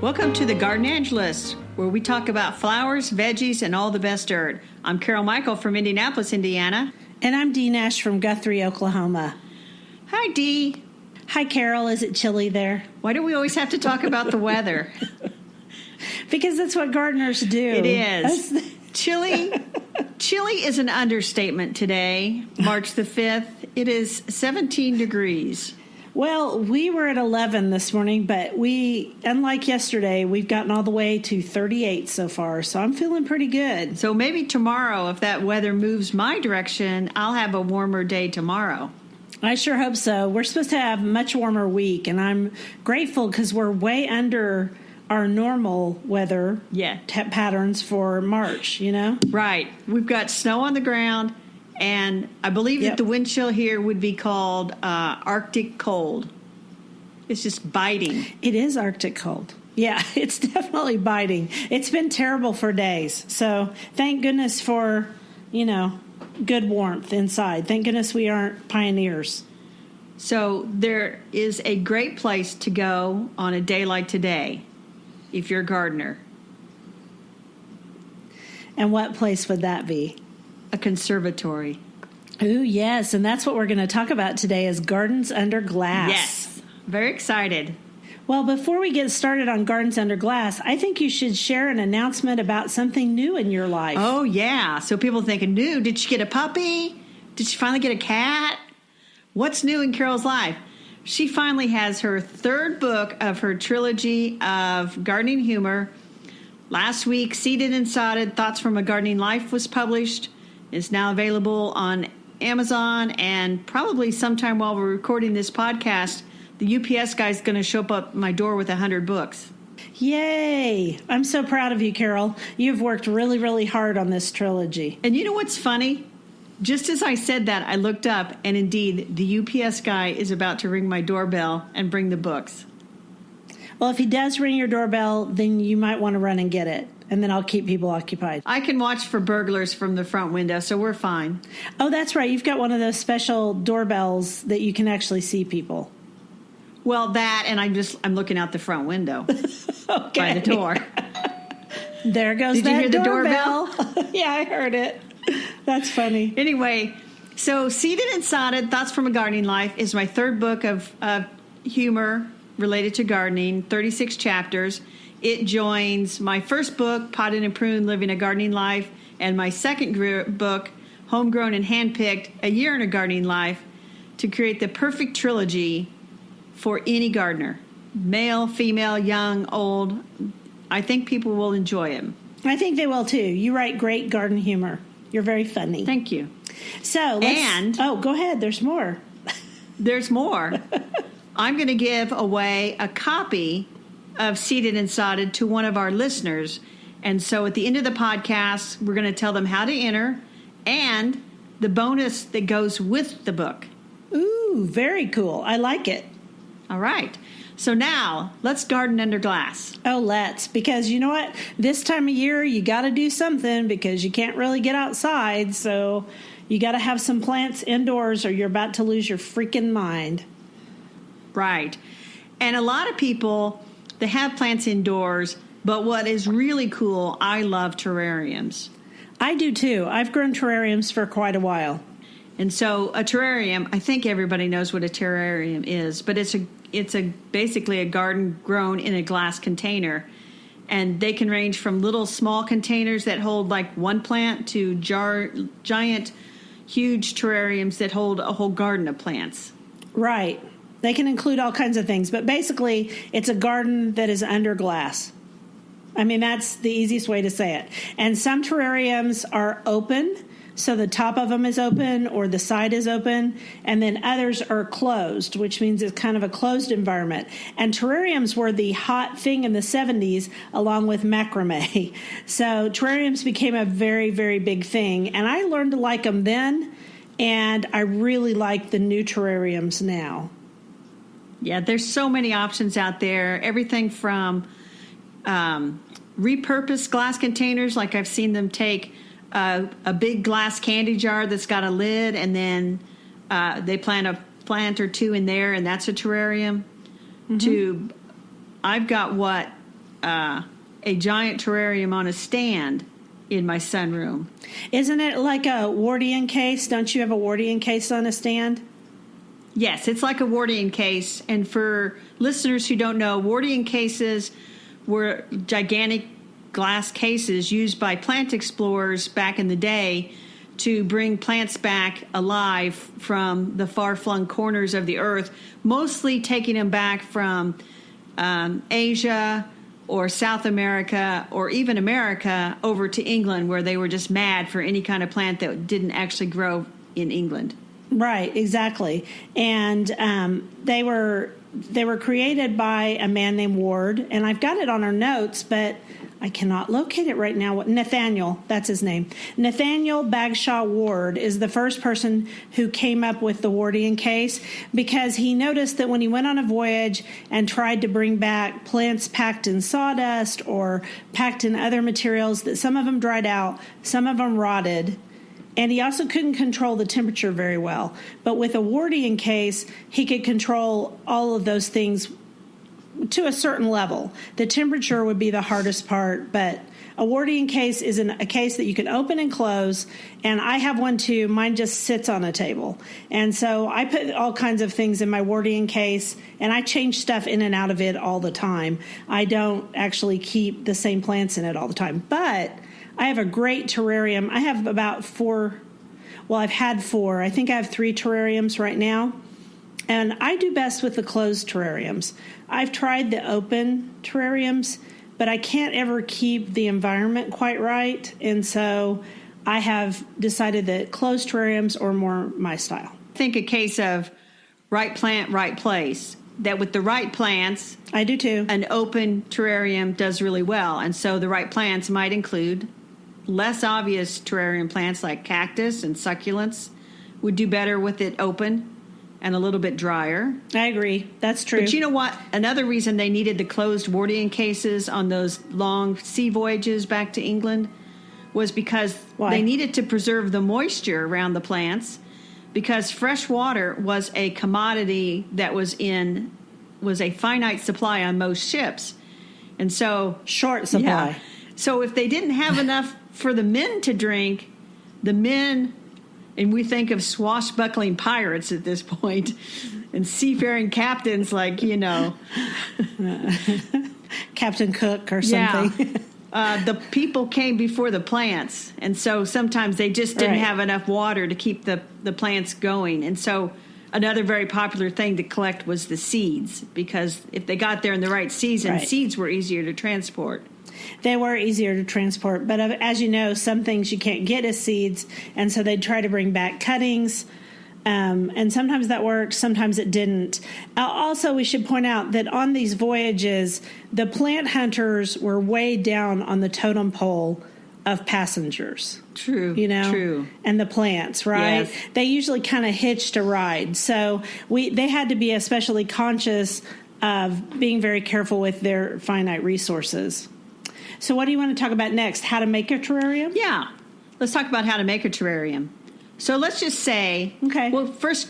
Welcome to the Gardenangelist, where we talk about flowers, veggies, and all the best dirt. I'm Carol Michael from Indianapolis, Indiana. And I'm Dee Nash from Guthrie, Oklahoma. Hi, Dee. Hi, Carol. Is it chilly there? Why do we always have to talk about the weather? Because that's what gardeners do. It is. Chilly is an understatement today, March the 5th. It is 17 degrees. Well, we were at 11 this morning, but unlike yesterday, we've gotten all the way to 38 so far, so I'm feeling pretty good. So maybe tomorrow, if that weather moves my direction, I'll have a warmer day tomorrow. I sure hope so. We're supposed to have a much warmer week, and I'm grateful because we're way under our normal weather patterns for March, you know? Right. We've got snow on the ground. And I believe that the wind chill here would be called Arctic cold. It's just biting. It is Arctic cold. Yeah, it's definitely biting. It's been terrible for days. So thank goodness for, good warmth inside. Thank goodness we aren't pioneers. So there is a great place to go on a day like today if you're a gardener. And what place would that be? A conservatory. Ooh, yes. And that's what we're going to talk about today is gardens under glass. Yes. Very excited. Well, before we get started on gardens under glass, I think you should share an announcement about something new in your life. Oh, yeah. So people thinking, new, did she get a puppy? Did she finally get a cat? What's new in Carol's life? She finally has her third book of her trilogy of gardening humor. Last week, Seeded and Sodded, Thoughts from a Gardening Life was published. It's now available on Amazon, and probably sometime while we're recording this podcast, the UPS guy's going to show up at my door with 100 books. Yay! I'm so proud of you, Carol. You've worked really, really hard on this trilogy. And you know what's funny? Just as I said that, I looked up, and indeed, the UPS guy is about to ring my doorbell and bring the books. Well, if he does ring your doorbell, then you might want to run and get it. And then I'll keep people occupied. I can watch for burglars from the front window, so we're fine. Oh, that's right. You've got one of those special doorbells that you can actually see people. Well, that, and I'm looking out the front window by the door. There goes Did that you hear the doorbell? Yeah, I heard it. That's funny. Anyway, so Seeded and Sodded, Thoughts from a Gardening Life is my third book of humor related to gardening, 36 chapters. It joins my first book, Potted and Pruned, Living a Gardening Life, and my second book, Homegrown and Handpicked, A Year in a Gardening Life, to create the perfect trilogy for any gardener, male, female, young, old. I think people will enjoy them. I think they will, too. You write great garden humor. You're very funny. Thank you. So, go ahead. There's more. There's more. I'm going to give away a copy of Seeded and Sodded to one of our listeners. And so at the end of the podcast, we're going to tell them how to enter and the bonus that goes with the book. Ooh, very cool. I like it. All right. So now let's garden under glass. Oh, let's. Because you know what? This time of year, you got to do something because you can't really get outside. So you got to have some plants indoors or you're about to lose your freaking mind. Right. And a lot of people, they have plants indoors, but what is really cool, I love terrariums. I do too. I've grown terrariums for quite a while. And so a terrarium, I think everybody knows what a terrarium is, but it's basically a garden grown in a glass container. And they can range from little small containers that hold like one plant to giant, huge terrariums that hold a whole garden of plants. Right. They can include all kinds of things, but basically it's a garden that is under glass. I mean, that's the easiest way to say it. And some terrariums are open, so the top of them is open or the side is open, and then others are closed, which means it's kind of a closed environment. And terrariums were the hot thing in the 70s along with macrame. So terrariums became a very, very big thing, and I learned to like them then, and I really like the new terrariums now. Yeah, there's so many options out there. Everything from repurposed glass containers, like I've seen them take a big glass candy jar that's got a lid, and then they plant a plant or two in there, and that's a terrarium. Mm-hmm. To I've got what a giant terrarium on a stand in my sunroom. Isn't it like a Wardian case? Don't you have a Wardian case on a stand? Yes, it's like a Wardian case. And for listeners who don't know, Wardian cases were gigantic glass cases used by plant explorers back in the day to bring plants back alive from the far-flung corners of the earth, mostly taking them back from Asia or South America or even America over to England, where they were just mad for any kind of plant that didn't actually grow in England. Right, exactly. And they were created by a man named Ward, and I've got it on our notes, but I cannot locate it right now. Nathaniel, that's his name. Nathaniel Bagshaw Ward is the first person who came up with the Wardian case, because he noticed that when he went on a voyage and tried to bring back plants packed in sawdust or packed in other materials, that some of them dried out, some of them rotted. And he also couldn't control the temperature very well. But with a Wardian case, he could control all of those things to a certain level. The temperature would be the hardest part, but a Wardian case is a case that you can open and close, and I have one too. Mine just sits on a table. And so I put all kinds of things in my Wardian case, and I change stuff in and out of it all the time. I don't actually keep the same plants in it all the time, but I have a great terrarium. I have about 4. Well, I've had 4. I think I have 3 terrariums right now. And I do best with the closed terrariums. I've tried the open terrariums, but I can't ever keep the environment quite right. And so I have decided that closed terrariums are more my style. I think a case of right plant, right place. That with the right plants, I do too. An open terrarium does really well. And so the right plants might include less obvious terrarium plants like cactus and succulents would do better with it open and a little bit drier. I agree. That's true. But you know what? Another reason they needed the closed Wardian cases on those long sea voyages back to England was because they needed to preserve the moisture around the plants, because fresh water was a commodity that was a finite supply on most ships. And so short supply. Yeah. So if they didn't have enough for the men to drink, the men, and we think of swashbuckling pirates at this point, and seafaring captains like, Captain Cook or something. Yeah. The people came before the plants, and so sometimes they just didn't have enough water to keep the plants going. And so another very popular thing to collect was the seeds, because if they got there in the right season, seeds were easier to transport. They were easier to transport, but as you know, some things you can't get as seeds, and so they'd try to bring back cuttings, and sometimes that worked, sometimes it didn't. Also, we should point out that on these voyages, the plant hunters were way down on the totem pole of passengers. True, true. And the plants, right? Yes. They usually kind of hitched a ride, so they had to be especially conscious of being very careful with their finite resources. So what do you want to talk about next? How to make a terrarium? Yeah. Let's talk about how to make a terrarium. So let's just say, well, first,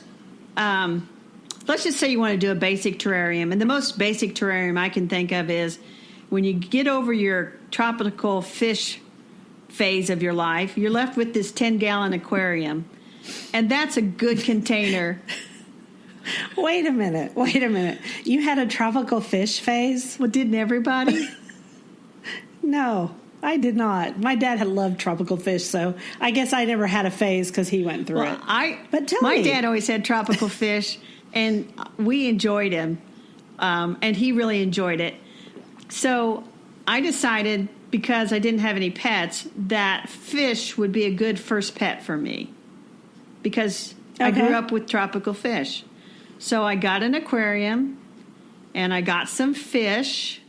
let's just say you want to do a basic terrarium. And the most basic terrarium I can think of is when you get over your tropical fish phase of your life, you're left with this 10-gallon aquarium. And that's a good container. Wait a minute. You had a tropical fish phase? Well, didn't everybody? No, I did not. My dad had loved tropical fish, so I guess I never had a phase because he went through it. But tell me. My dad always had tropical fish, and we enjoyed him, and he really enjoyed it. So I decided, because I didn't have any pets, that fish would be a good first pet for me, because I grew up with tropical fish. So I got an aquarium, and I got some fish,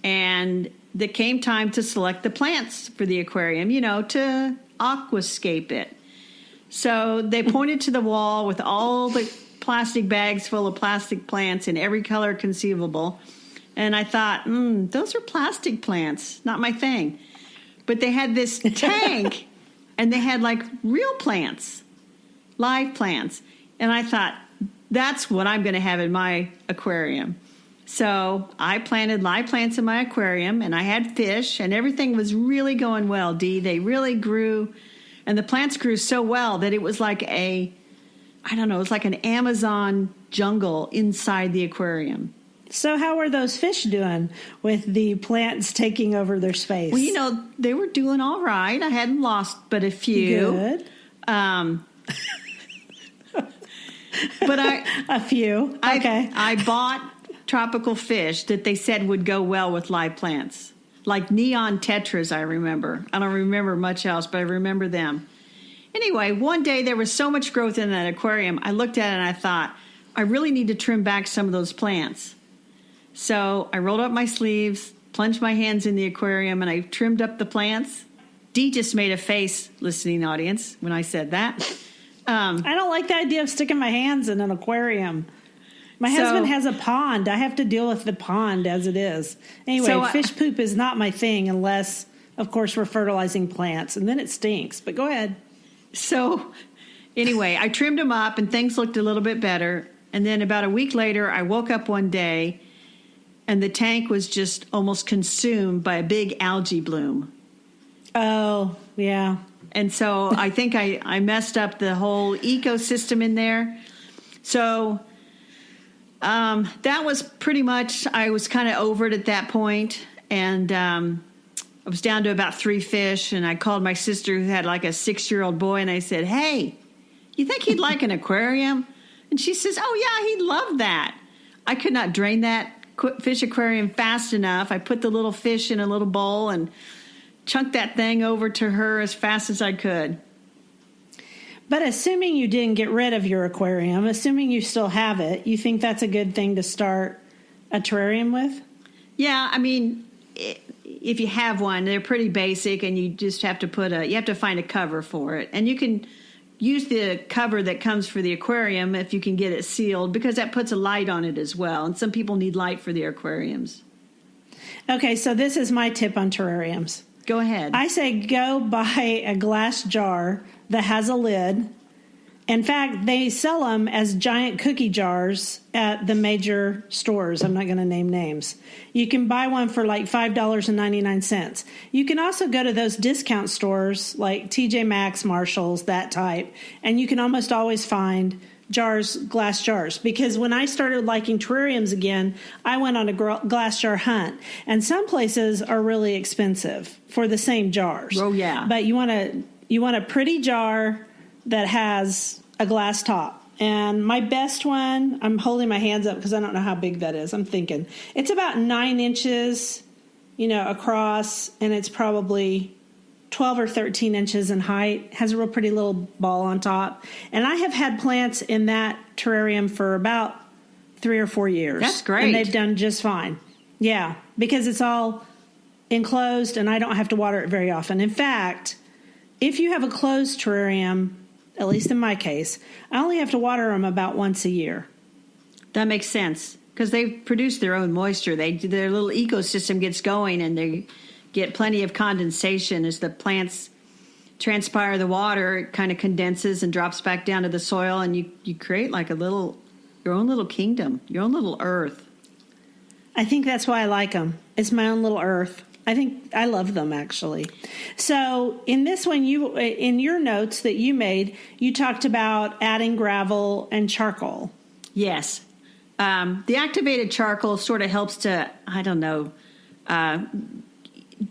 and there came time to select the plants for the aquarium, to aquascape it. So they pointed to the wall with all the plastic bags full of plastic plants in every color conceivable. And I thought, those are plastic plants, not my thing. But they had this tank, and they had like real plants, live plants. And I thought, that's what I'm going to have in my aquarium. So I planted live plants in my aquarium, and I had fish, and everything was really going well, Dee. They really grew, and the plants grew so well that it was like it was like an Amazon jungle inside the aquarium. So how are those fish doing with the plants taking over their space? Well, they were doing all right. I hadn't lost but a few. Good. But A few. Okay. I bought tropical fish that they said would go well with live plants, like neon tetras. I remember. I don't remember much else, but I remember them. Anyway, one day there was so much growth in that aquarium. I looked at it and I thought, I really need to trim back some of those plants. So I rolled up my sleeves, plunged my hands in the aquarium, and I trimmed up the plants. Dee just made a face, listening audience, when I said that. I don't like the idea of sticking my hands in an aquarium. My husband has a pond. I have to deal with the pond as it is. Anyway, fish poop is not my thing unless, of course, we're fertilizing plants, and then it stinks. But go ahead. So anyway, I trimmed them up, and things looked a little bit better. And then about a week later, I woke up one day, and the tank was just almost consumed by a big algae bloom. Oh, yeah. And so I think I messed up the whole ecosystem in there. So that was pretty much, I was kind of over it at that point. And I was down to about 3 fish. And I called my sister who had like a 6-year-old boy. And I said, hey, you think he'd like an aquarium? And she says, oh, yeah, he'd love that. I could not drain that fish aquarium fast enough. I put the little fish in a little bowl and chunked that thing over to her as fast as I could. But assuming you didn't get rid of your aquarium, assuming you still have it, you think that's a good thing to start a terrarium with? Yeah, I mean, if you have one, they're pretty basic, and you just have to you have to find a cover for it. And you can use the cover that comes for the aquarium if you can get it sealed, because that puts a light on it as well. And some people need light for the aquariums. Okay, so this is my tip on terrariums. Go ahead. I say go buy a glass jar that has a lid. In fact, they sell them as giant cookie jars at the major stores. I'm not going to name names. You can buy one for like $5.99. You can also go to those discount stores like TJ Maxx, Marshalls, that type, and you can almost always find glass jars. Because when I started liking terrariums again, I went on a glass jar hunt, and some places are really expensive for the same jars. Oh yeah, but you want a pretty jar that has a glass top. And my best one, I'm holding my hands up because I don't know how big that is. I'm thinking it's about 9 inches, across, and it's probably 12 or 13 inches in height. Has a real pretty little ball on top. And I have had plants in that terrarium for about 3 or 4 years. That's great. And they've done just fine. Yeah, because it's all enclosed and I don't have to water it very often. In fact, if you have a closed terrarium, at least in my case, I only have to water them about once a year. That makes sense because they produce their own moisture. Their little ecosystem gets going, and they get plenty of condensation as the plants transpire the water. It kind of condenses and drops back down to the soil, and you create like your own little kingdom, your own little earth. I think that's why I like them. It's my own little earth. I think I love them, actually. So in this one, in your notes that you made, you talked about adding gravel and charcoal. Yes. The activated charcoal sort of helps to,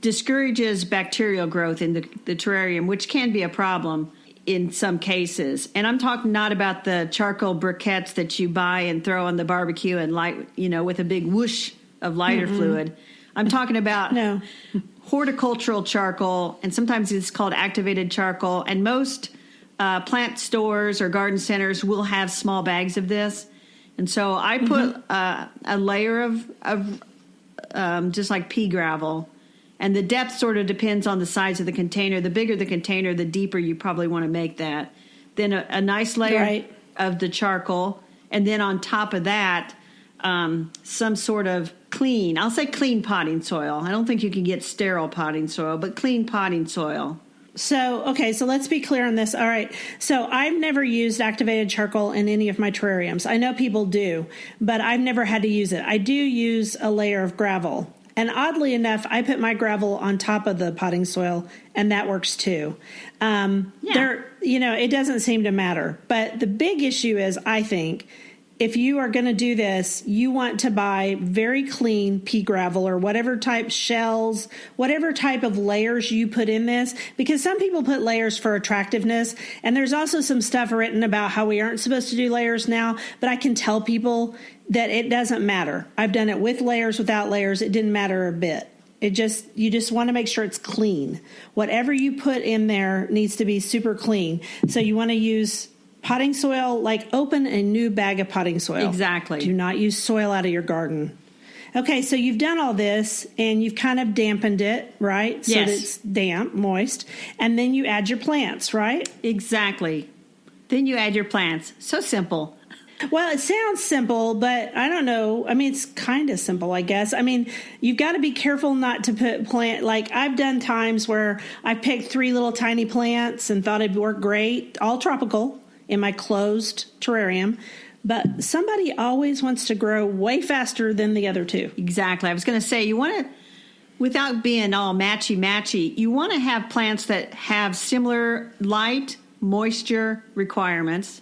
discourages bacterial growth in the terrarium, which can be a problem in some cases. And I'm talking not about the charcoal briquettes that you buy and throw on the barbecue and light, with a big whoosh of lighter fluid. I'm talking about horticultural charcoal, and sometimes it's called activated charcoal. And most plant stores or garden centers will have small bags of this. And so I put a layer of just like pea gravel. And the depth sort of depends on the size of the container. The bigger the container, the deeper you probably want to make that. Then a nice layer of the charcoal. And then on top of that, some sort of clean potting soil. I don't think you can get sterile potting soil, but clean potting soil. So let's be clear on this. All right. So I've never used activated charcoal in any of my terrariums. I know people do, but I've never had to use it. I do use a layer of gravel. And oddly enough, I put my gravel on top of the potting soil, and that works too. It doesn't seem to matter. But the big issue is, I think, if you are going to do this, you want to buy very clean pea gravel or whatever type shells, whatever type of layers you put in this, because some people put layers for attractiveness. And there's also some stuff written about how we aren't supposed to do layers now, but I can tell people that it doesn't matter. I've done it with layers, without layers. It didn't matter a bit. You just want to make sure it's clean. Whatever you put in there needs to be super clean. So you want to use potting soil, like open a new bag of potting soil. Exactly. Do not use soil out of your garden. Okay, so you've done all this and you've kind of dampened it, right? So yes. that it's damp, moist. And then you add your plants, right? Exactly. Then you add your plants. So simple. Well, it sounds simple, but I don't know. I mean, it's kind of simple, I guess. I mean, you've got to be careful not to put like I've done times where I picked 3 little tiny plants and thought it'd work great, all tropical, in my closed terrarium, but somebody always wants to grow way faster than the other 2. Exactly. I was going to say, you want to, without being all matchy, you want to have plants that have similar light, moisture requirements,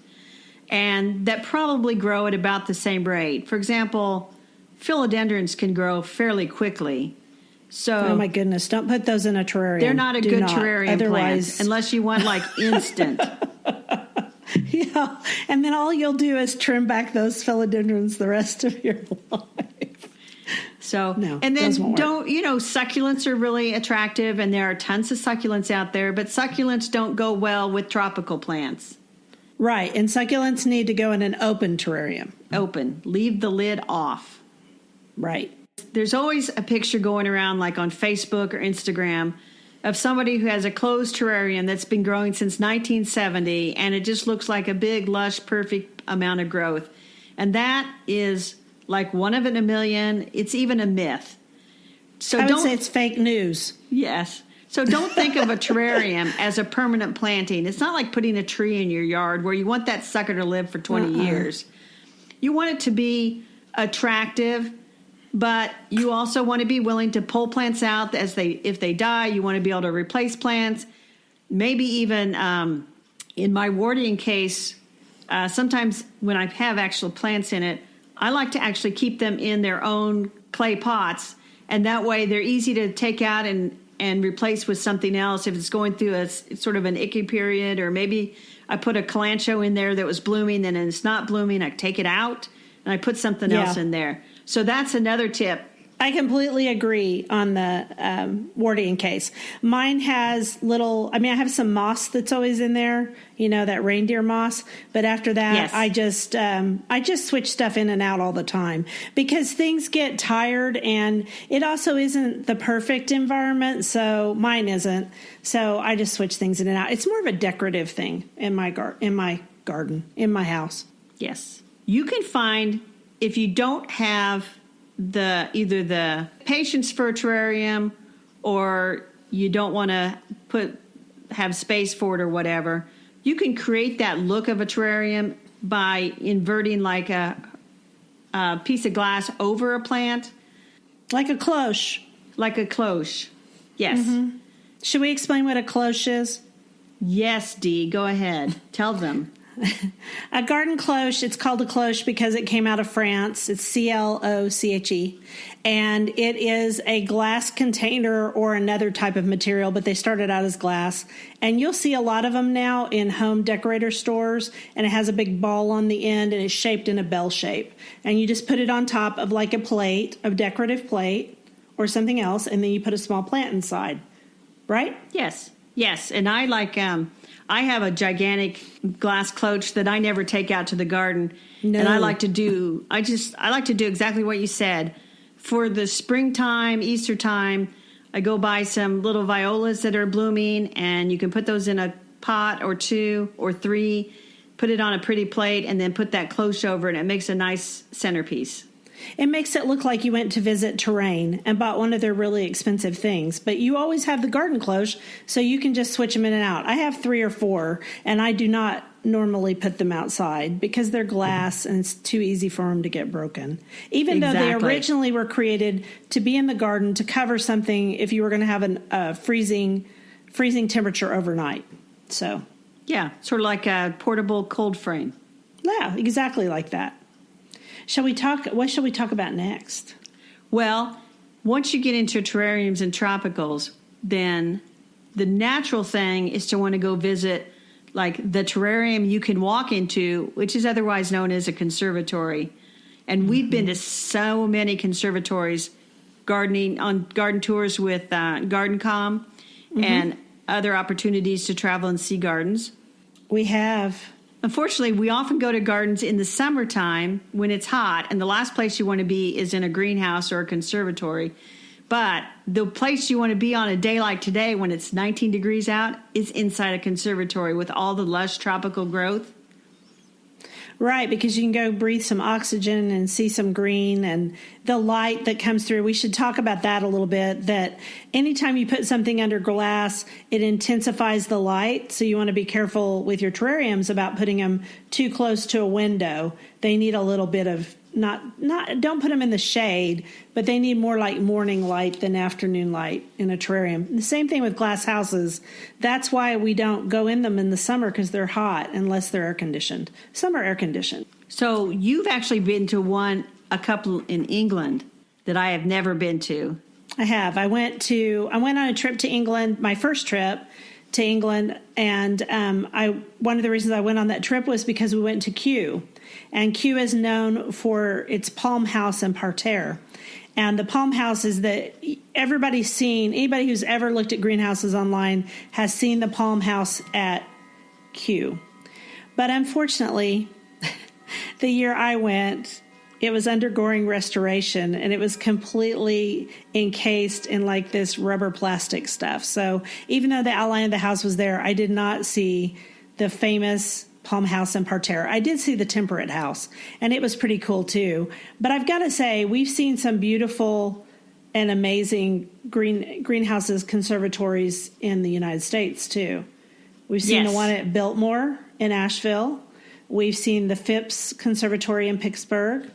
and that probably grow at about the same rate. For example, philodendrons can grow fairly quickly. So, oh my goodness, don't put those in a terrarium. They're not a good terrarium plant unless you want like instant. Yeah, and then all you'll do is trim back those philodendrons the rest of your life. So, no, and then succulents are really attractive, and there are tons of succulents out there, but succulents don't go well with tropical plants. Right, and succulents need to go in an open terrarium. Open. Leave the lid off. Right. There's always a picture going around, like on Facebook or Instagram, of somebody who has a closed terrarium that's been growing since 1970, and it just looks like a big, lush, perfect amount of growth. And that is like one of in a million. It's even a myth. So I would say it's fake news. Yes. So don't think of a terrarium as a permanent planting. It's not like putting a tree in your yard where you want that sucker to live for 20 years. You want it to be attractive, but you also want to be willing to pull plants out if they die. You want to be able to replace plants. Maybe even in my Wardian case, sometimes when I have actual plants in it, I like to actually keep them in their own clay pots, and that way they're easy to take out and replace with something else if it's going through a sort of an icky period, or maybe I put a calancho in there that was blooming, and it's not blooming, I take it out and I put something else in there. So that's another tip. I completely agree on the Wardian case. Mine has I have some moss that's always in there, that reindeer moss. But after that, yes. I just switch stuff in and out all the time because things get tired, and it also isn't the perfect environment. So mine isn't. So I just switch things in and out. It's more of a decorative thing in my garden, in my house. Yes. You can find, if you don't have either the patience for a terrarium, or you don't want to have space for it or whatever, you can create that look of a terrarium by inverting like a piece of glass over a plant. Like a cloche. Like a cloche. Yes. Mm-hmm. Should we explain what a cloche is? Yes, Dee. Go ahead. Tell them. A garden cloche, it's called a cloche because it came out of France. It's C-L-O-C-H-E. And it is a glass container or another type of material, but they started out as glass. And you'll see a lot of them now in home decorator stores, and it has a big ball on the end, and it's shaped in a bell shape. And you just put it on top of like a plate, a decorative plate, or something else, and then you put a small plant inside. Right? Yes. Yes. And I I have a gigantic glass cloche that I never take out to the garden. No. And I like to do exactly what you said. For the springtime, Easter time, I go buy some little violas that are blooming, and you can put those in a pot or 2 or 3, put it on a pretty plate, and then put that cloche over it, and it makes a nice centerpiece. It makes it look like you went to visit Terrain and bought one of their really expensive things. But you always have the garden clothes, so you can just switch them in and out. I have 3 or 4, and I do not normally put them outside because they're glass and it's too easy for them to get broken. Even though they originally were created to be in the garden to cover something if you were going to have a freezing temperature overnight. So, yeah, sort of like a portable cold frame. Yeah, exactly like that. What shall we talk about next? Well, once you get into terrariums and tropicals, then the natural thing is to want to go visit like the terrarium you can walk into, which is otherwise known as a conservatory. And we've been to so many conservatories, on garden tours with GardenCom and other opportunities to travel and see gardens. We have. Unfortunately, we often go to gardens in the summertime when it's hot, and the last place you want to be is in a greenhouse or a conservatory. But the place you want to be on a day like today when it's 19 degrees out is inside a conservatory with all the lush tropical growth. Right, because you can go breathe some oxygen and see some green and the light that comes through. We should talk about that a little bit, that anytime you put something under glass, it intensifies the light. So you want to be careful with your terrariums about putting them too close to a window. They need a little bit of, don't put them in the shade, but they need more like morning light than afternoon light in a terrarium. The same thing with glass houses. That's why we don't go in them in the summer, because they're hot unless they're air conditioned. Some are air conditioned. So you've actually been to a couple in England that I have never been to. I have. I went on a trip to England, my first trip to England, and one of the reasons I went on that trip was because we went to Kew. And Kew is known for its palm house and parterre. And the palm house is that everybody's seen, anybody who's ever looked at greenhouses online has seen the palm house at Kew. But unfortunately, the year I went, it was undergoing restoration, and it was completely encased in like this rubber plastic stuff. So even though the outline of the house was there, I did not see the famous palm house and parterre. I did see the temperate house, and it was pretty cool too. But I've got to say, we've seen some beautiful and amazing greenhouses, conservatories in the United States too. We've seen the one at Biltmore in Asheville. We've seen the Phipps Conservatory in Pittsburgh.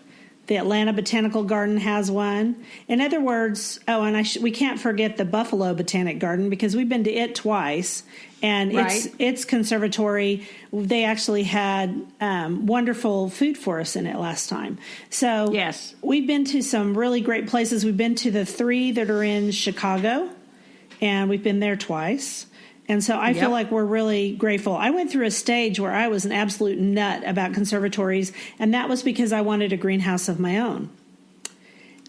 The Atlanta Botanical Garden has one. In other words, we can't forget the Buffalo Botanic Garden, because we've been to it twice. And its conservatory, they actually had wonderful food for us in it last time. So we've been to some really great places. We've been to the 3 that are in Chicago, and we've been there twice. And so I feel like we're really grateful. I went through a stage where I was an absolute nut about conservatories, and that was because I wanted a greenhouse of my own.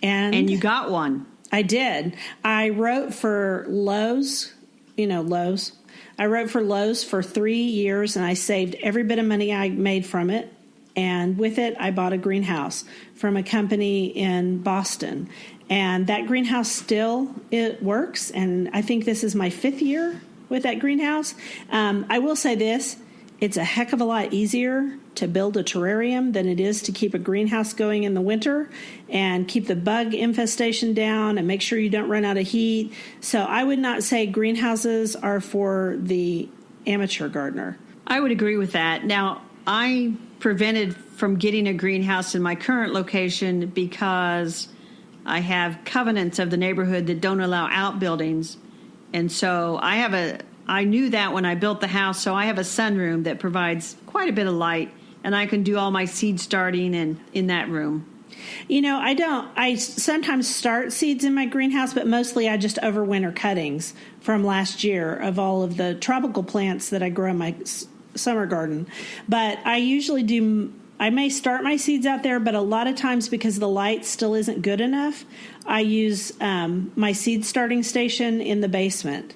And you got one. I did. I wrote for Lowe's, Lowe's. I wrote for Lowe's for 3 years, and I saved every bit of money I made from it. And with it, I bought a greenhouse from a company in Boston. And that greenhouse it works. And I think this is my 5th year with that greenhouse. I will say this, it's a heck of a lot easier to build a terrarium than it is to keep a greenhouse going in the winter and keep the bug infestation down and make sure you don't run out of heat. So I would not say greenhouses are for the amateur gardener. I would agree with that. Now, I prevented from getting a greenhouse in my current location because I have covenants of the neighborhood that don't allow outbuildings. And so I knew that when I built the house, so I have a sunroom that provides quite a bit of light, and I can do all my seed starting in that room. I sometimes start seeds in my greenhouse, but mostly I just overwinter cuttings from last year of all of the tropical plants that I grow in my summer garden. But I usually I may start my seeds out there, but a lot of times because the light still isn't good enough, I use my seed starting station in the basement.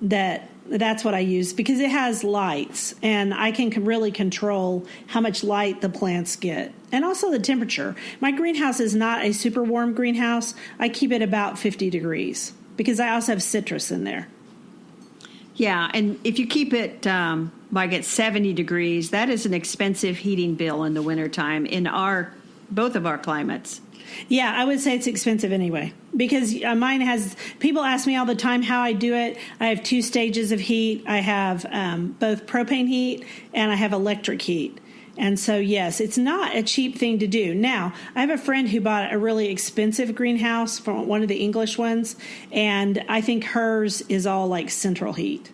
That's what I use because it has lights, and I can really control how much light the plants get, and also the temperature. My greenhouse is not a super warm greenhouse. I keep it about 50 degrees because I also have citrus in there. Yeah, and if you keep it like at 70 degrees, that is an expensive heating bill in the wintertime. In our both of our climates. Yeah, I would say it's expensive anyway, because mine has, people ask me all the time how I do it. I have 2 stages of heat. I have both propane heat and I have electric heat. And so, yes, it's not a cheap thing to do. Now, I have a friend who bought a really expensive greenhouse from one of the English ones, and I think hers is all like central heat.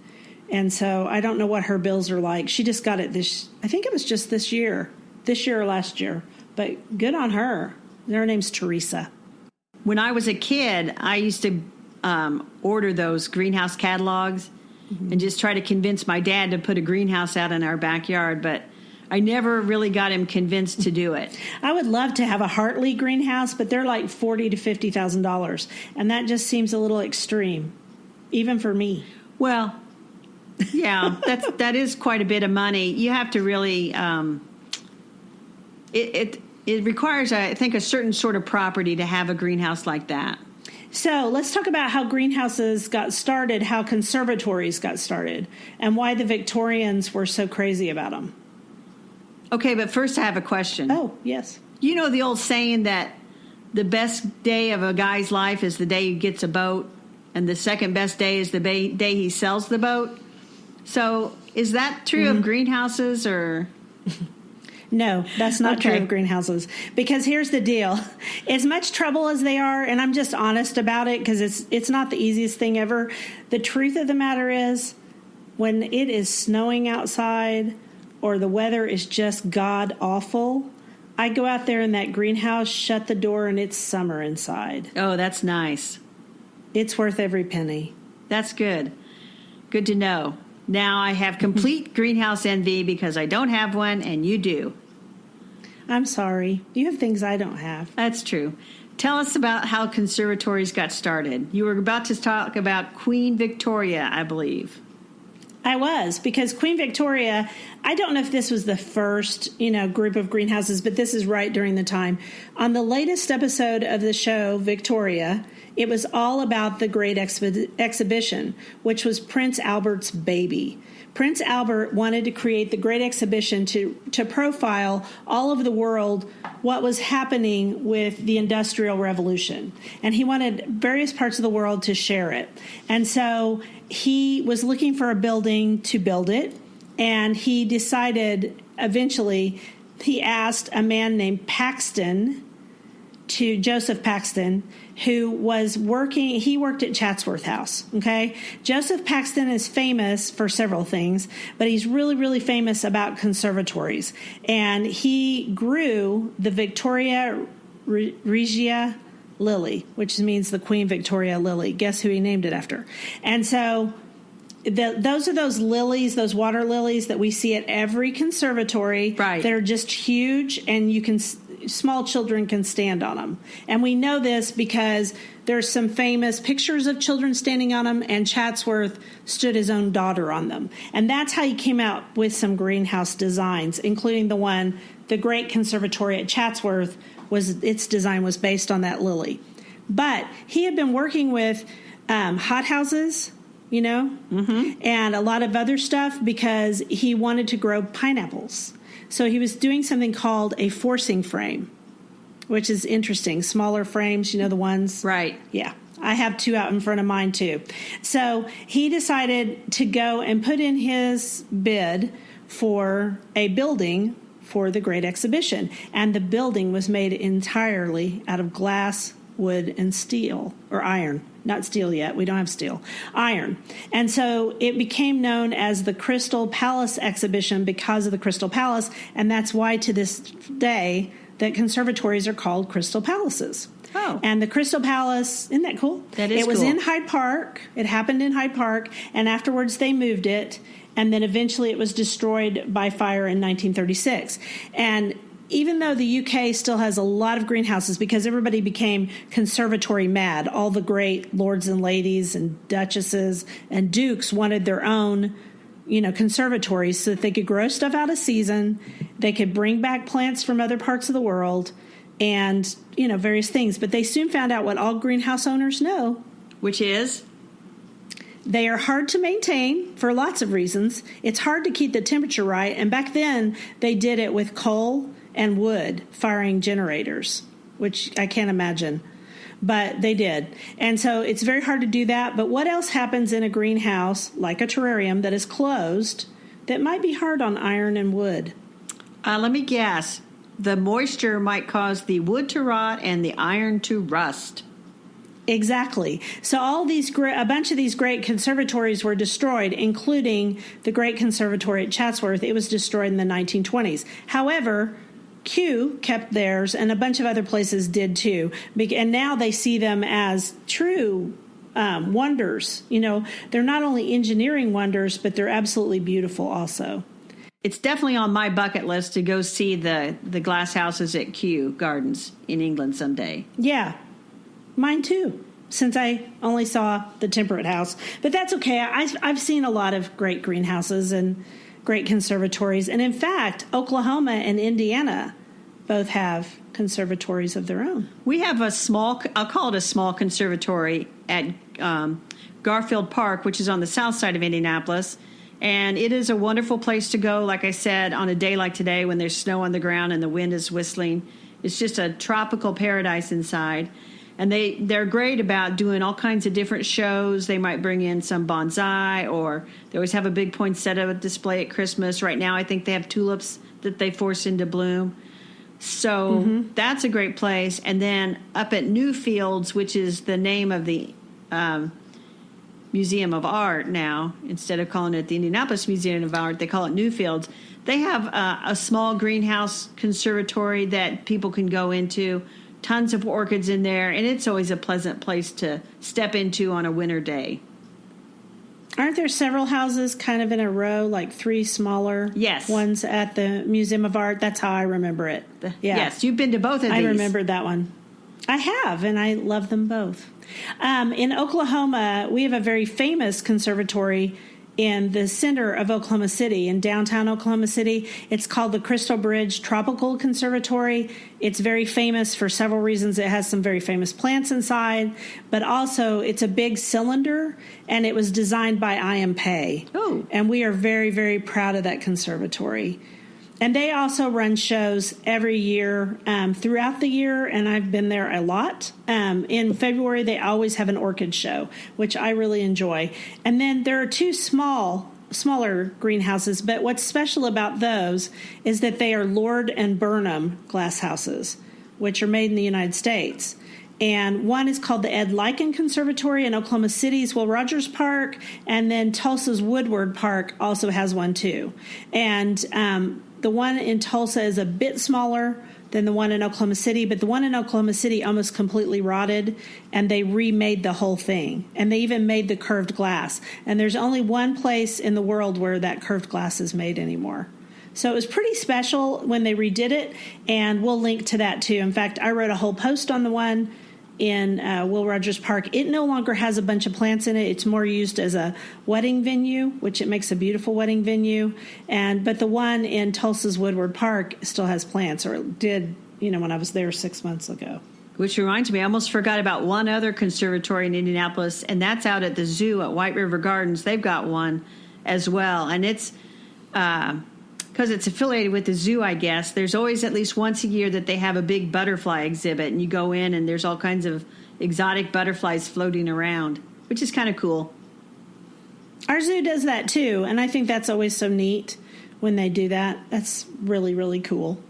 And so I don't know what her bills are like. She just got it I think it was just this year or last year, but good on her. Her name's Teresa. When I was a kid, I used to order those greenhouse catalogs and just try to convince my dad to put a greenhouse out in our backyard, but I never really got him convinced to do it. I would love to have a Hartley greenhouse, but they're like $40,000 to $50,000, and that just seems a little extreme, even for me. Well, yeah, that is quite a bit of money. You have to really it requires, I think, a certain sort of property to have a greenhouse like that. So let's talk about how greenhouses got started, how conservatories got started, and why the Victorians were so crazy about them. Okay, but first I have a question. Oh, yes. You know the old saying that the best day of a guy's life is the day he gets a boat, and the second best day is the day he sells the boat? So is that true of greenhouses, or... No, that's not true of greenhouses. Because here's the deal. As much trouble as they are, and I'm just honest about it because it's not the easiest thing ever, the truth of the matter is when it is snowing outside or the weather is just god-awful, I go out there in that greenhouse, shut the door, and it's summer inside. Oh, that's nice. It's worth every penny. That's good. Good to know. Now I have complete greenhouse envy because I don't have one and you do. I'm sorry. You have things I don't have. That's true. Tell us about how conservatories got started. You were about to talk about Queen Victoria, I believe. I was, because Queen Victoria, I don't know if this was the first, group of greenhouses, but this is right during the time. On the latest episode of the show, Victoria, it was all about the Great Exhibition, which was Prince Albert's baby. Prince Albert wanted to create the Great Exhibition to profile all over the world what was happening with the Industrial Revolution. And he wanted various parts of the world to share it. And so he was looking for a building to build it. And he decided, eventually, he asked a man named Joseph Paxton, who was he worked at Chatsworth House, okay? Joseph Paxton is famous for several things, but he's really, really famous about conservatories. And he grew the Victoria Regia lily, which means the Queen Victoria lily. Guess who he named it after? And so those are those lilies, those water lilies that we see at every conservatory. Right. They're just huge, and small children can stand on them. And we know this because there's some famous pictures of children standing on them, and Chatsworth stood his own daughter on them. And that's how he came out with some greenhouse designs, including the Great Conservatory at Chatsworth, its design was based on that lily. But he had been working with hothouses, and a lot of other stuff because he wanted to grow pineapples. So he was doing something called a forcing frame, which is interesting. Smaller frames, the ones. Right. Yeah. I have 2 out in front of mine, too. So he decided to go and put in his bid for a building for the Great Exhibition. And the building was made entirely out of glass, wood, and steel, or iron. Not steel yet. We don't have steel. Iron. And so it became known as the Crystal Palace Exhibition because of the Crystal Palace. And that's why to this day that conservatories are called Crystal Palaces. Oh. And the Crystal Palace, isn't that cool? That is cool. It was cool. in Hyde Park. It happened in Hyde Park. And afterwards they moved it. And then eventually it was destroyed by fire in 1936. And even though the UK still has a lot of greenhouses because everybody became conservatory mad, all the great lords and ladies and duchesses and dukes wanted their own, conservatories so that they could grow stuff out of season, they could bring back plants from other parts of the world, and, various things. But they soon found out what all greenhouse owners know. Which is? They are hard to maintain for lots of reasons. It's hard to keep the temperature right. And back then, they did it with coal and wood firing generators, which I can't imagine. But they did. And so it's very hard to do that. But what else happens in a greenhouse, like a terrarium, that is closed that might be hard on iron and wood? Let me guess. The moisture might cause the wood to rot and the iron to rust. Exactly. So a bunch of these great conservatories were destroyed, including the Great Conservatory at Chatsworth. It was destroyed in the 1920s. However, Kew kept theirs, and a bunch of other places did too. And now they see them as true wonders. You know, they're not only engineering wonders, but they're absolutely beautiful also. It's definitely on my bucket list to go see the glass houses at Kew Gardens in England someday. Yeah, mine too, since I only saw the Temperate House. But that's okay. I've seen a lot of great greenhouses and great conservatories. And in fact, Oklahoma and Indiana both have conservatories of their own. We have I'll call it a small conservatory at Garfield Park, which is on the south side of Indianapolis. And it is a wonderful place to go, like I said, on a day like today when there's snow on the ground and the wind is whistling. It's just a tropical paradise inside. And they're great about doing all kinds of different shows. They might bring in some bonsai, or they always have a big poinsettia display at Christmas. Right now, I think they have tulips that they force into bloom. So that's a great place. And then up at Newfields, which is the name of the Museum of Art now, instead of calling it the Indianapolis Museum of Art, they call it Newfields. They have a small greenhouse conservatory that people can go into. Tons of orchids in there, and it's always a pleasant place to step into on a winter day. Aren't there several houses kind of in a row, like three smaller ones at the Museum of Art? That's how I remember it. Yes, you've been to both of these. I remembered that one. I have, and I love them both. In Oklahoma, we have a very famous conservatory in the center of Oklahoma City, in downtown Oklahoma City. It's called the Crystal Bridge Tropical Conservatory. It's very famous for several reasons. It has some very famous plants inside, but also it's a big cylinder, and it was designed by I.M. Pei. Oh. And we are very, very proud of that conservatory. And they also run shows every year throughout the year, and I've been there a lot. In February, they always have an orchid show, which I really enjoy. And then there are two smaller greenhouses, but what's special about those is that they are Lord and Burnham glass houses, which are made in the United States. And one is called the Ed Lycan Conservatory in Oklahoma City's Will Rogers Park, and then Tulsa's Woodward Park also has one too. And the one in Tulsa is a bit smaller than the one in Oklahoma City, but the one in Oklahoma City almost completely rotted, and they remade the whole thing. And they even made the curved glass. And there's only one place in the world where that curved glass is made anymore. So it was pretty special when they redid it, and we'll link to that too. In fact, I wrote a whole post on the one in Will Rogers Park. It no longer has a bunch of plants in it. It's more used as a wedding venue, which it makes a beautiful wedding venue. But the one in Tulsa's Woodward Park still has plants, or it did, when I was there 6 months ago. Which reminds me, I almost forgot about one other conservatory in Indianapolis, and that's out at the zoo at White River Gardens. They've got one as well, and it's because it's affiliated with the zoo, I guess. There's always at least once a year that they have a big butterfly exhibit, and you go in and there's all kinds of exotic butterflies floating around, which is kind of cool. Our zoo does that too, and I think that's always so neat when they do that. That's really, really cool.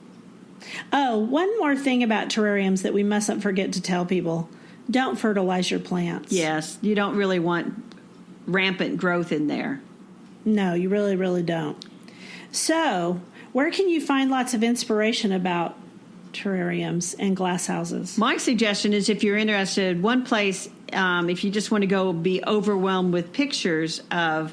Oh, one more thing about terrariums that we mustn't forget to tell people. Don't fertilize your plants. Yes, you don't really want rampant growth in there. No, you really, really don't. So, where can you find lots of inspiration about terrariums and glass houses? My suggestion is, if you're interested, one place, if you just want to go be overwhelmed with pictures of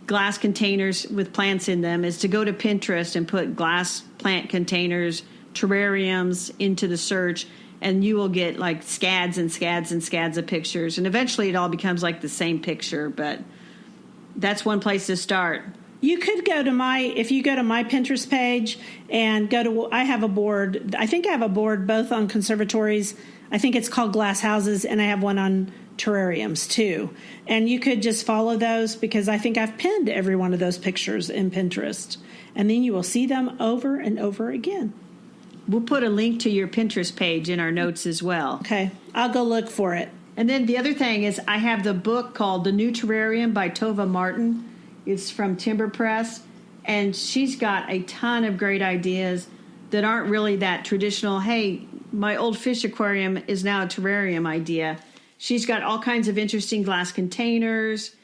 glass containers with plants in them, is to go to Pinterest and put glass plant containers, terrariums into the search, and you will get like scads and scads and scads of pictures. And eventually it all becomes like the same picture, but that's one place to start. You could go to if you go to my Pinterest page and I have a board. I think I have a board both on conservatories. I think it's called Glass Houses, and I have one on terrariums too. And you could just follow those, because I think I've pinned every one of those pictures in Pinterest. and then you will see them over and over again. We'll put a link to your Pinterest page in our notes as well. Okay, I'll go look for it. And then the other thing is I have the book called The New Terrarium by Tova Martin. It's from Timber Press, and she's got a ton of great ideas that aren't really that traditional, hey, my old fish aquarium is now a terrarium idea. She's got all kinds of interesting glass containers,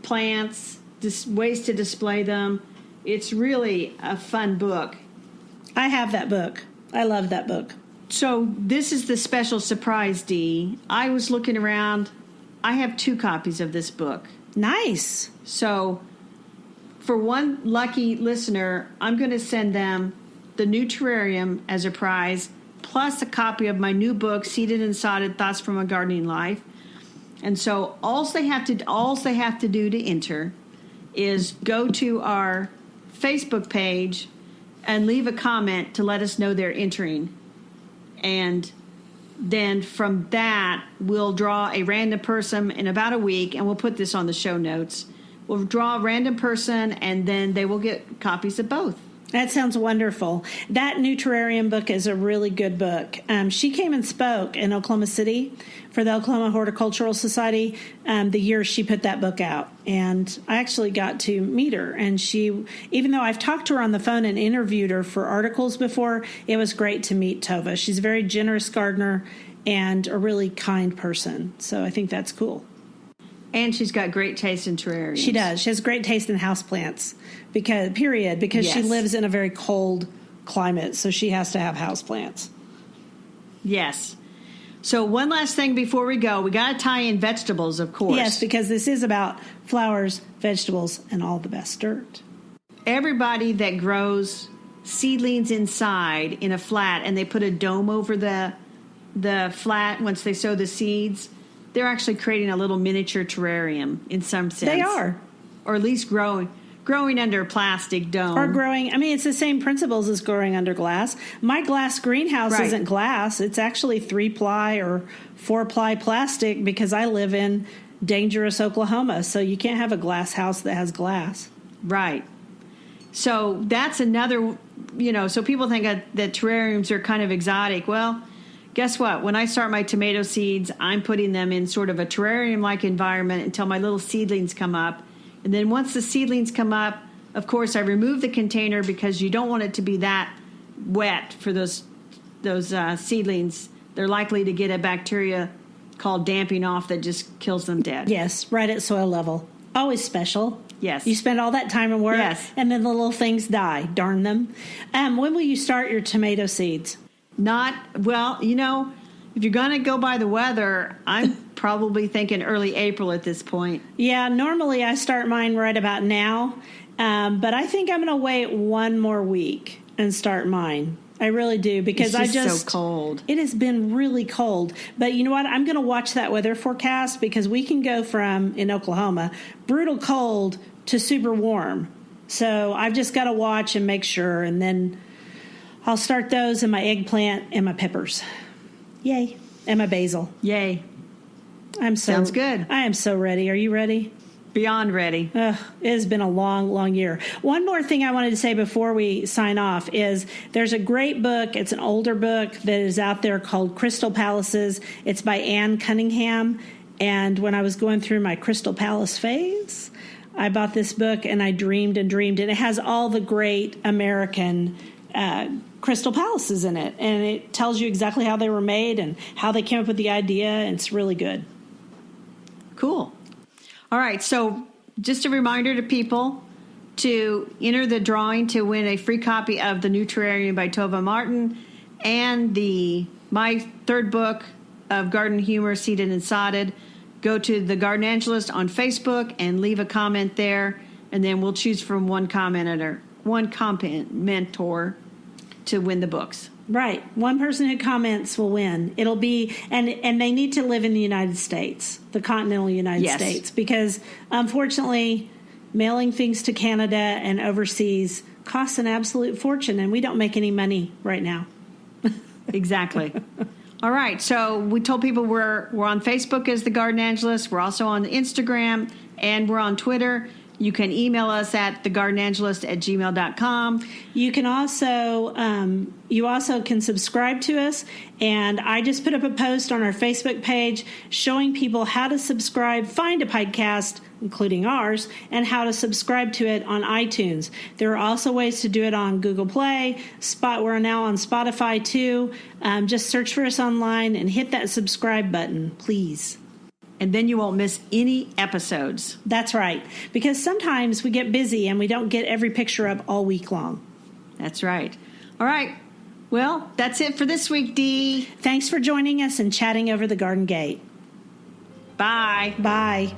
plants, ways to display them. It's really a fun book. I have that book. I love that book. So this is the special surprise, Dee. I was looking around. I have 2 copies of this book. Nice. So for one lucky listener, I'm going to send them the new terrarium as a prize, plus a copy of my new book, Seeded and Sodded: Thoughts from a Gardening Life. And so all they have to do to enter is go to our Facebook page and leave a comment to let us know they're entering. And then from that, we'll draw a random person in about a week, and we'll put this on the show notes. We'll draw a random person, and then they will get copies of both. That sounds wonderful. That new terrarium book is a really good book. She came and spoke in Oklahoma City for the Oklahoma Horticultural Society the year she put that book out. And I actually got to meet her. And she, even though I've talked to her on the phone and interviewed her for articles before, it was great to meet Tova. She's a very generous gardener and a really kind person. So I think that's cool. And she's got great taste in terrariums. She does. She has great taste in houseplants because Yes. she lives in a very cold climate, so she has to have houseplants. Yes. So one last thing before we go. We got to tie in vegetables, of course. Yes, because this is about flowers, vegetables, and all the best dirt. Everybody that grows seedlings inside in a flat and they put a dome over the flat once they sow the seeds, they're actually creating a little miniature terrarium in some sense. They are. Or at least growing under a plastic dome. Or growing, I mean, it's the same principles as growing under glass. My glass greenhouse isn't glass. It's actually 3-ply or 4-ply plastic because I live in dangerous Oklahoma. So you can't have a glass house that has glass. Right. So that's another, so people think that terrariums are kind of exotic. Well, guess what? When I start my tomato seeds, I'm putting them in sort of a terrarium-like environment until my little seedlings come up. And then once the seedlings come up, of course, I remove the container because you don't want it to be that wet for those seedlings. They're likely to get a bacteria called damping off that just kills them dead. Yes, right at soil level. Always special. Yes. You spend all that time and work, and then the little things die. Darn them. When will you start your tomato seeds? If you're going to go by the weather, I'm probably thinking early April at this point. Yeah, normally I start mine right about now, but I think I'm going to wait one more week and start mine. I really do because it's just so cold. It has been really cold. But you know what? I'm going to watch that weather forecast because we can go from, in Oklahoma, brutal cold to super warm. So I've just got to watch and make sure, and then I'll start those in my eggplant and my peppers. Yay. And my basil. Yay. Sounds good. I am so ready. Are you ready? Beyond ready. It has been a long, long year. One more thing I wanted to say before we sign off is there's a great book. It's an older book that is out there called Crystal Palaces. It's by Anne Cunningham. And when I was going through my Crystal Palace phase, I bought this book and I dreamed and dreamed. And it has all the great American crystal palaces in it, and it tells you exactly how they were made and how they came up with the idea, and it's really good. Cool. All right, so just a reminder to people to enter the drawing to win a free copy of The New Terrarium by Tova Martin and my third book of garden humor, Seeded and Sodded. Go to the Garden Angelist on Facebook and leave a comment there, and then we'll choose from one commenter to win the books. Right. One person who comments will win. It'll be, and they need to live in the United States, the continental United States, because unfortunately, mailing things to Canada and overseas costs an absolute fortune, and we don't make any money right now. Exactly. All right. So we told people we're on Facebook as the Garden Angelist. We're also on Instagram, and we're on Twitter. You can email us at thegardenangelist@gmail.com. You can also can subscribe to us, and I just put up a post on our Facebook page showing people how to subscribe, find a podcast, including ours, and how to subscribe to it on iTunes. There are also ways to do it on Google Play. We're now on Spotify too. Just search for us online and hit that subscribe button, please. And then you won't miss any episodes. That's right, because sometimes we get busy and we don't get every picture up all week long. That's right. All right. Well, that's it for this week, Dee. Thanks for joining us and chatting over the garden gate. Bye. Bye.